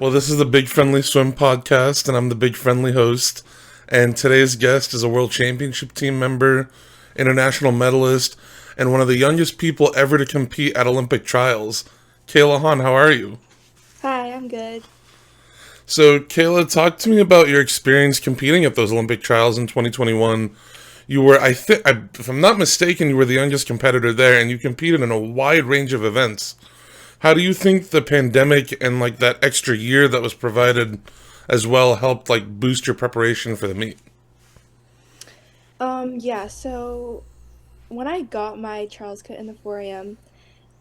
Well, this is the Big Friendly Swim podcast, and I'm the Big Friendly host. And today's guest is a World Championship team member, international medalist, and one of the youngest people ever to compete at Olympic trials. Kayla Han, how are you? Hi, I'm good. So, Kayla, talk to me about your experience competing at those Olympic trials in 2021. You were, if I'm not mistaken, you were the youngest competitor there, and you competed in a wide range of events. How do you think the pandemic and like that extra year that was provided as well helped like boost your preparation for the meet? Yeah, so when I got my Charles cut in the 4 a.m.,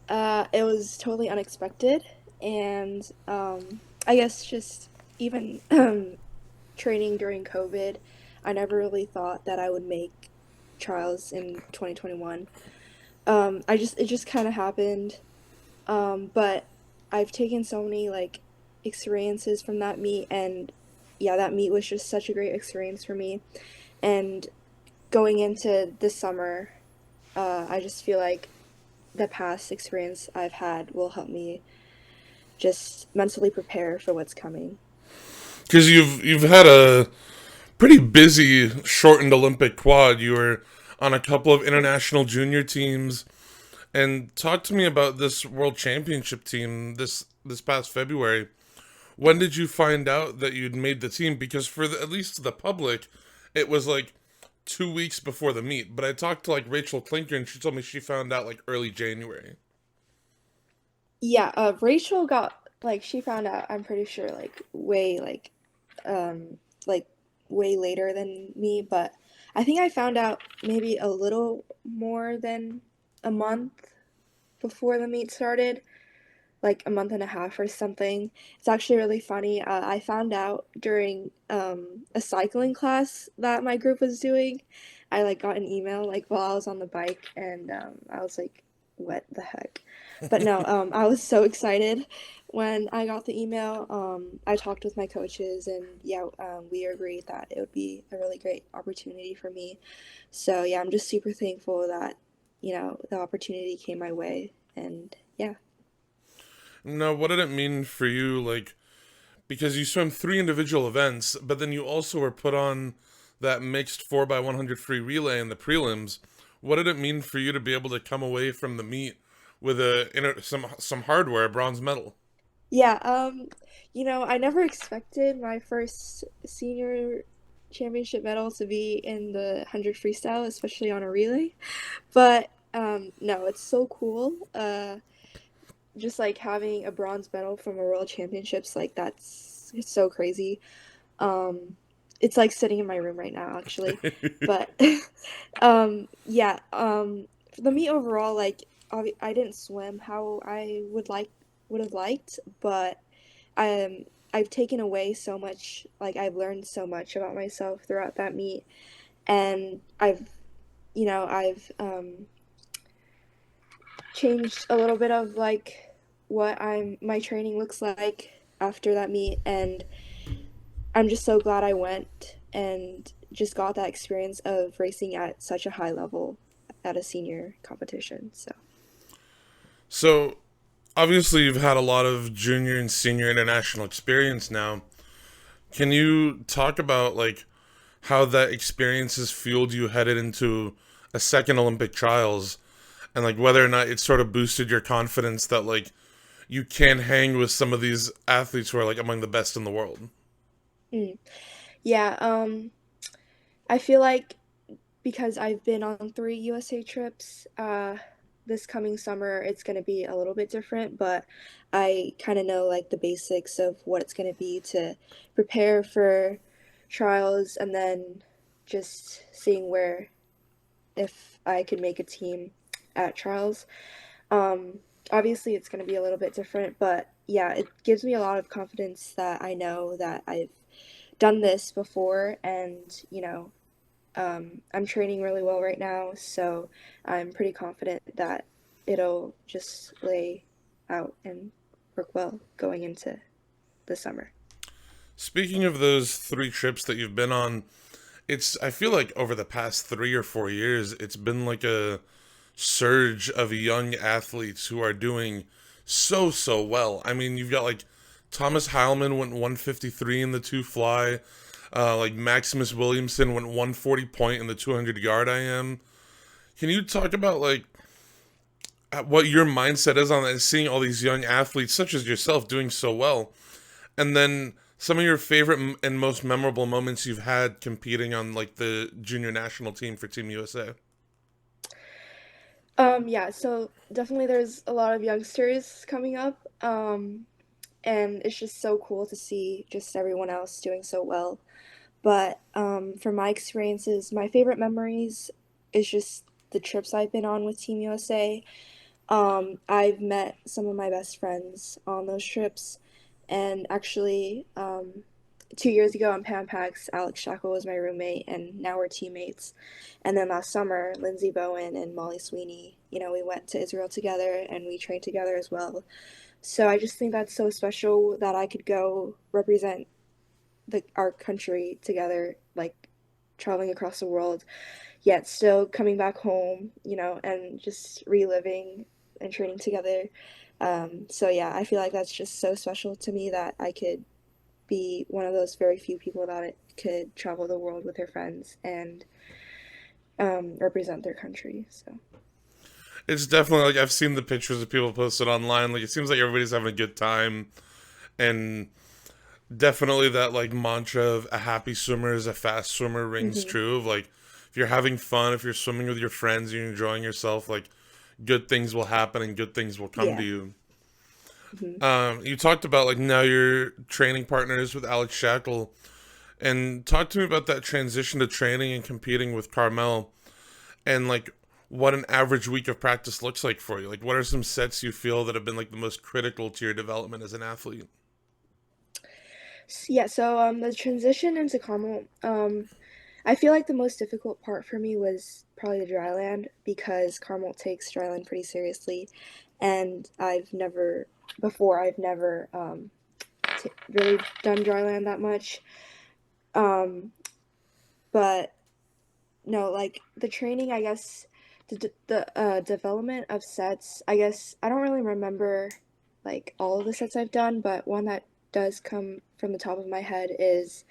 it was totally unexpected. And I guess just even training during COVID, I never really thought that I would make trials in 2021. It just kind of happened. But I've taken so many like experiences from that meet, and yeah, that meet was just such a great experience for me. And going into this summer, I just feel like the past experience I've had will help me just mentally prepare for what's coming. Because you've had a pretty busy shortened Olympic quad. You were on a couple of international junior teams, and talk to me about this World Championship team this past February. When did you find out that you'd made the team? Because at least to the public, it was like 2 weeks before the meet. But I talked to like Rachel Klinker, and she told me she found out like early January. Yeah, Rachel got like she found out, I'm pretty sure, um like way later than me, but I think I found out maybe a little more than a month before the meet started, like a month and a half or something. It's actually really funny. I found out during a cycling class that my group was doing. I like got an email like while I was on the bike, and I was like, "What the heck?" But no, I was so excited when I got the email. I talked with my coaches, and yeah, we agreed that it would be a really great opportunity for me. So yeah, I'm just super thankful that the opportunity came my way, and yeah. Now, what did it mean for you? Like, because you swim three individual events, but then you also were put on that mixed 4x100 free relay in the prelims. What did it mean for you to be able to come away from the meet with some hardware, a bronze medal? Yeah, I never expected my first senior championship medal to be in the 100 freestyle, especially on a relay. But no, it's so cool. Just like having a bronze medal from a world championships, like it's so crazy. Um, it's like sitting in my room right now, actually. But yeah, for the meet overall, like I didn't swim how I would have liked, but I've taken away so much. Like I've learned so much about myself throughout that meet, and I've changed a little bit of like what my training looks like after that meet, and I'm just so glad I went and just got that experience of racing at such a high level at a senior competition. So, So, obviously, you've had a lot of junior and senior international experience now. Can you talk about like how that experience has fueled you headed into a second Olympic trials, and like whether or not it sort of boosted your confidence that like you can hang with some of these athletes who are like among the best in the world? mm. Yeah, I feel like because I've been on 3 USA trips, this coming summer it's going to be a little bit different, but I kind of know like the basics of what it's going to be to prepare for trials, and then just seeing where if I could make a team at trials. Um, Obviously, it's going to be a little bit different, but yeah, it gives me a lot of confidence that I know that I've done this before, and I'm training really well right now, so I'm pretty confident that it'll just lay out and work well going into the summer. Speaking of those three trips that you've been on, it's I feel like over the past 3 or 4 years, it's been like a surge of young athletes who are doing so well. I mean, you've got like Thomas Heilman went 153 in the two fly. Like Maximus Williamson went 140 point in the 200 yard IM. Can you talk about like what your mindset is on that, seeing all these young athletes such as yourself doing so well, and then some of your favorite and most memorable moments you've had competing on like the junior national team for Team USA? Yeah, so definitely there's a lot of youngsters coming up. And it's just so cool to see just everyone else doing so well. But from my experiences, my favorite memories is just the trips I've been on with Team USA. I've met some of my best friends on those trips, and actually, 2 years ago on Pan Pacs, Alex Shackle was my roommate, and now we're teammates. And then last summer, Lindsey Bowen and Molly Sweeney, we went to Israel together and we trained together as well. So I just think that's so special that I could go represent our country together, like traveling across the world, yet still coming back home, and just reliving and training together. So yeah, I feel like that's just so special to me that I could be one of those very few people that could travel the world with their friends and represent their country. So It's definitely like I've seen the pictures of people posted online. Like it seems like everybody's having a good time, and definitely that like mantra of a happy swimmer is a fast swimmer rings hmm true. Of like if you're having fun, if you're swimming with your friends, you're enjoying yourself, like good things will happen and good things will come to yeah. you. hmm You talked about like now you're training partners with Alex Shackle, and talk to me about that transition to training and competing with Carmel, and like what an average week of practice looks like for you. Like what are some sets you feel that have been like the most critical to your development as an athlete? Yeah, so the transition into Carmel, I feel like the most difficult part for me was probably the dry land because Carmel takes dry land pretty seriously, and I've never really done dry land that much. Um, but no, like the training, I guess the development of sets, I guess I don't really remember like all of the sets I've done, but one that does come from the top of my head is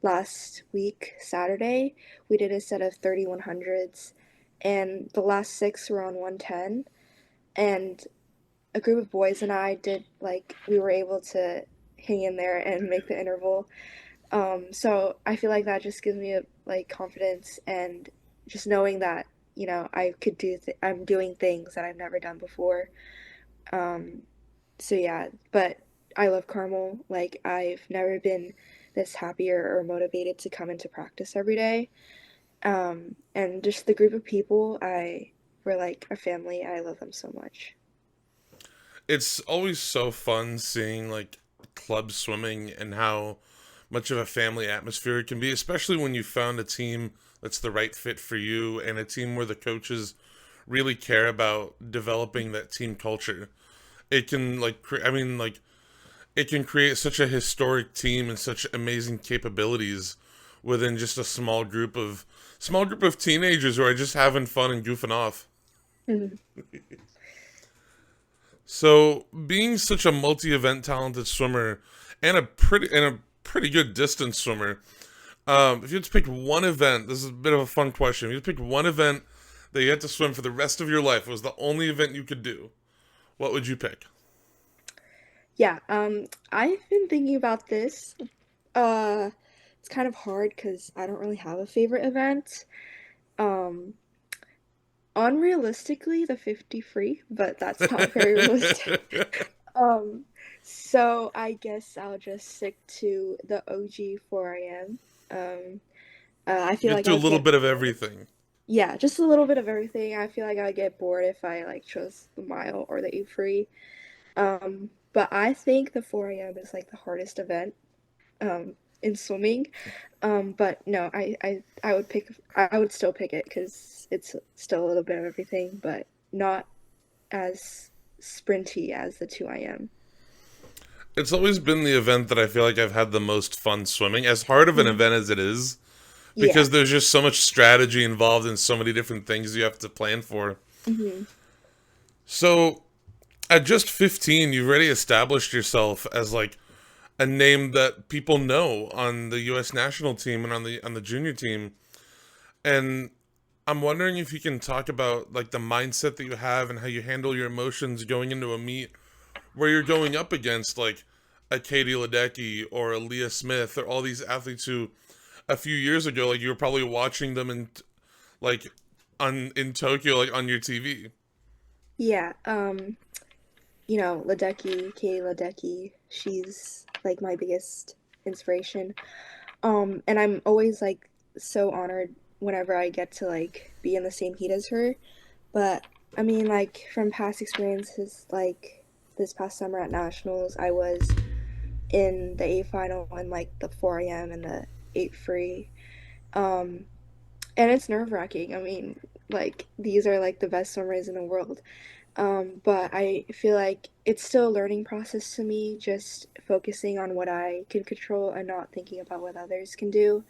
last week, Saturday. We did a set of 3100s, and the last six were on 110. And a group of boys and I did, like, we were able to hang in there and make the interval. So I feel like that just gives me like confidence and just knowing that, I could I'm doing things that I've never done before. Um, so yeah, but I love Carmel. Like I've never been this happier or motivated to come into practice every day. And just the group of people, we're like a family. I love them so much. It's always so fun seeing like club swimming and how much of a family atmosphere it can be, especially when you found a team that's the right fit for you and a team where the coaches really care about developing that team culture. It can like I mean like it can create such a historic team and such amazing capabilities within just a small group of teenagers who are just having fun and goofing off. Mhm. So, being such a multi-event talented swimmer and a pretty good distance swimmer, if you had to pick one event, this is a bit of a fun question. If you had to pick one event that you had to swim for the rest of your life, it was the only event you could do, what would you pick? Yeah, I've been thinking about this. Uh, it's kind of hard because I don't really have a favorite event. Um, Unrealistically, the 50 free, but that's not very realistic. Um, so I guess I'll just stick to the OG 4 a.m. I feel You have like to I do a would little get bit of bored. everything. Yeah, just a little bit of everything. I feel like I would get bored if I like chose the mile or the 8 free. But I think the 4 a.m. is like the hardest event in swimming. But no, I would still pick it because it's still a little bit of everything, but not as sprinty as the 2 a.m. It's always been the event that I feel like I've had the most fun swimming, as hard of an Mhm. event as it is, Yeah. because there's just so much strategy involved in so many different things you have to plan for. hmm So, at just 15, you've already established yourself as like a name that people know on the U.S. national team and on the junior team. And I'm wondering if you can talk about like the mindset that you have and how you handle your emotions going into a meet where you're going up against like a Katie Ledecky or a Leah Smith or all these athletes who a few years ago like you were probably watching them in like on in Tokyo like on your TV. Yeah, Ledecky, Katie Ledecky, she's like my biggest inspiration. And I'm always like so honored whenever I get to like be in the same heat as her. But I mean, like from past experiences, like this past summer at nationals, I was in the A final and like the 4 a.m. and the 8 free. Um, and it's nerve wracking. I mean, like these are like the best swimmers in the world. But I feel like it's still a learning process to me, just focusing on what I can control and not thinking about what others can do.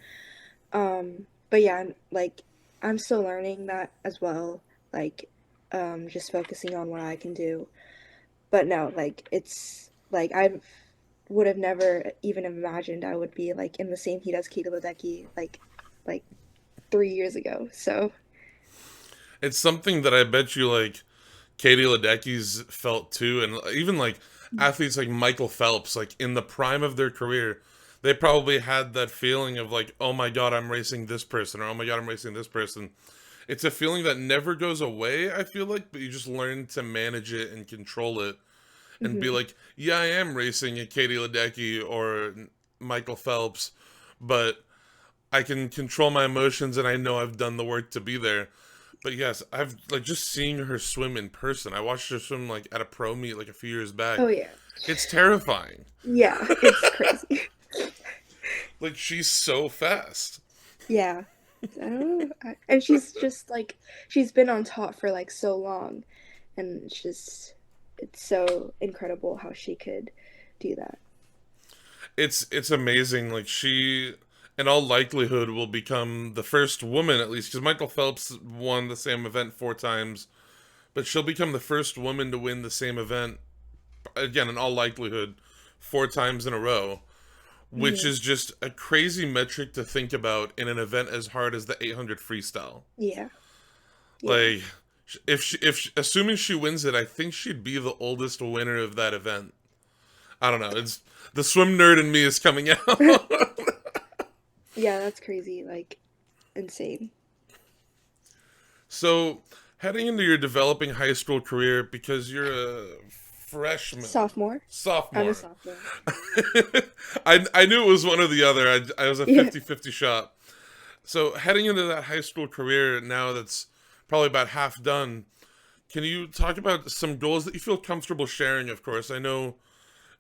But yeah, like I'm still learning that as well. Like, just focusing on what I can do. But no, like it's like I would have never even imagined I would be like in the same heat as Katie Ledecky like 3 years ago. So It's something that I bet you like Katie Ledecky's felt too, and even like athletes like Michael Phelps, like in the prime of their career, they probably had that feeling of like, oh my god, I'm racing this person, or oh my god, I'm racing this person. It's a feeling that never goes away, I feel like, but you just learn to manage it and control it and be mhm. like, yeah, I am racing a Katie Ledecky or Michael Phelps, but I can control my emotions and I know I've done the work to be there. But yes, I've like just seeing her swim in person. I watched her swim like at a pro meet like a few years back. Oh yeah. It's terrifying. Yeah, it's crazy. Like she's so fast. Yeah. I don't know. And she's just like she's been on top for like so long and it's so incredible how she could do that. It's amazing. Like she, in all likelihood, will become the first woman at least because Michael Phelps won the same event 4 times, but she'll become the first woman to win the same event again in all likelihood 4 times in a row, which Hmm. is just a crazy metric to think about in an event as hard as the 800 freestyle. Yeah. Yeah. Like, assuming she wins it, I think she'd be the oldest winner of that event. I don't know. It's the swim nerd in me is coming out. Yeah, that's crazy, like insane. So, heading into your developing high school career, because you're a freshman, Sophomore? I'm a sophomore, sophomore. I knew it was one or the other. I was a Yeah. 50-50 shot. So, heading into that high school career now that's probably about half done, can you talk about some goals that you feel comfortable sharing, of course? I know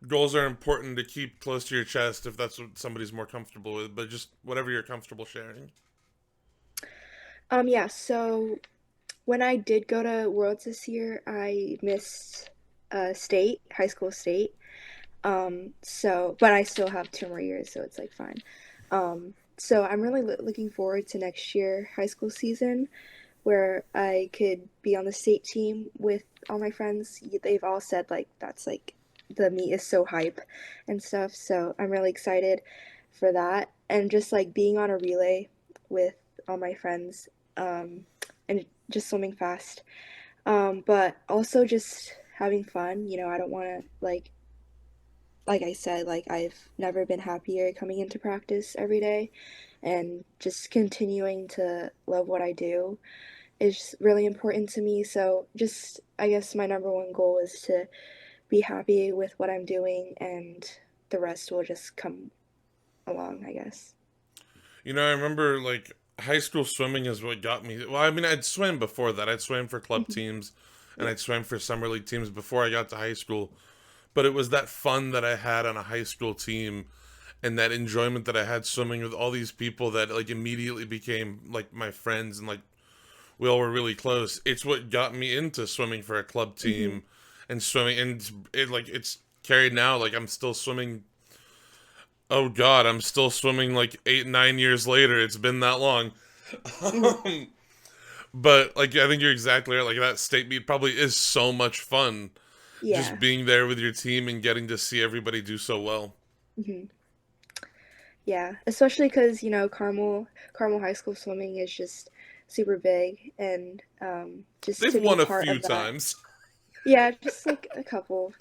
goals are important to keep close to your chest if that's what somebody's more comfortable with, but just whatever you're comfortable sharing. Yeah, so when I did go to Worlds this year, I missed state, high school state. But I still have 2 more years, so it's like fine. So I'm really looking forward to next year high school season where I could be on the state team with all my friends. They've all said like that's like the meet is so hype and stuff. So I'm really excited for that and just like being on a relay with all my friends and just swimming fast. But also just having fun. I don't want to like I said, like I've never been happier coming into practice every day and just continuing to love what I do is really important to me. So just I guess my number one goal is to be happy with what I'm doing and the rest will just come along, I guess. I remember like high school swimming is what got me. Well, I mean, I'd swim before that. I'd swam for club Mhm. teams and Yeah. I'd swam for summer league teams before I got to high school. But it was that fun that I had on a high school team and that enjoyment that I had swimming with all these people that like immediately became like my friends and like we all were really close. It's what got me into swimming for a club Hmm. team and swimming and it's carried now. Like I'm still swimming. Oh God, I'm still swimming like 8, 9 years later. It's been that long. Hmm. But like I think you're exactly right. Like that state meet probably is so much fun. Just Yeah. being there with your team and getting to see everybody do so well. hmm Yeah, especially because Carmel High School swimming is just super big, and just They've to be won a part few of that. times. Yeah, just like a couple,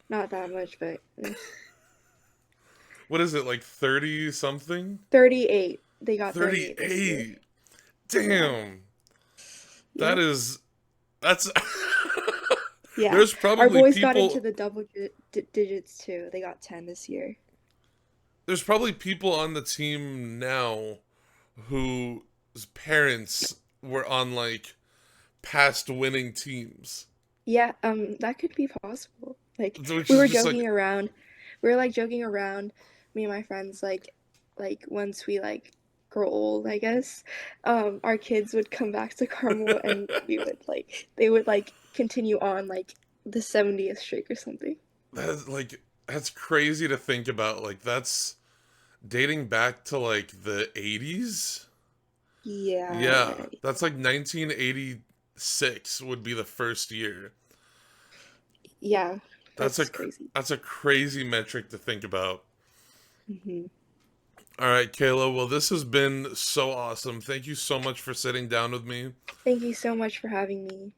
not that much, but What is it, like 30 something? 38. They got 38 this year. 38. Yeah. Damn. That Yep. is that's Yeah. there's Our probably boys got into people the double digits too. They got 10 this year. there's probably people on the team now whose parents were on like past winning teams. Yeah, that could be possible. Like Which we is were just like joking around. We were like joking around, me and my friends, like once we like grow old, I guess, our kids would come back to Carmel and we would like they would like continue on like the 70th streak or something. that's crazy to think about. Like that's dating back to like the 80s. Yeah. Yeah, that's like 1986 would be the first year. Yeah, That's a that's crazy. that's a crazy metric to think about. hmm All right, Kayla. Well, this has been so awesome. Thank you so much for sitting down with me. Thank you so much for having me.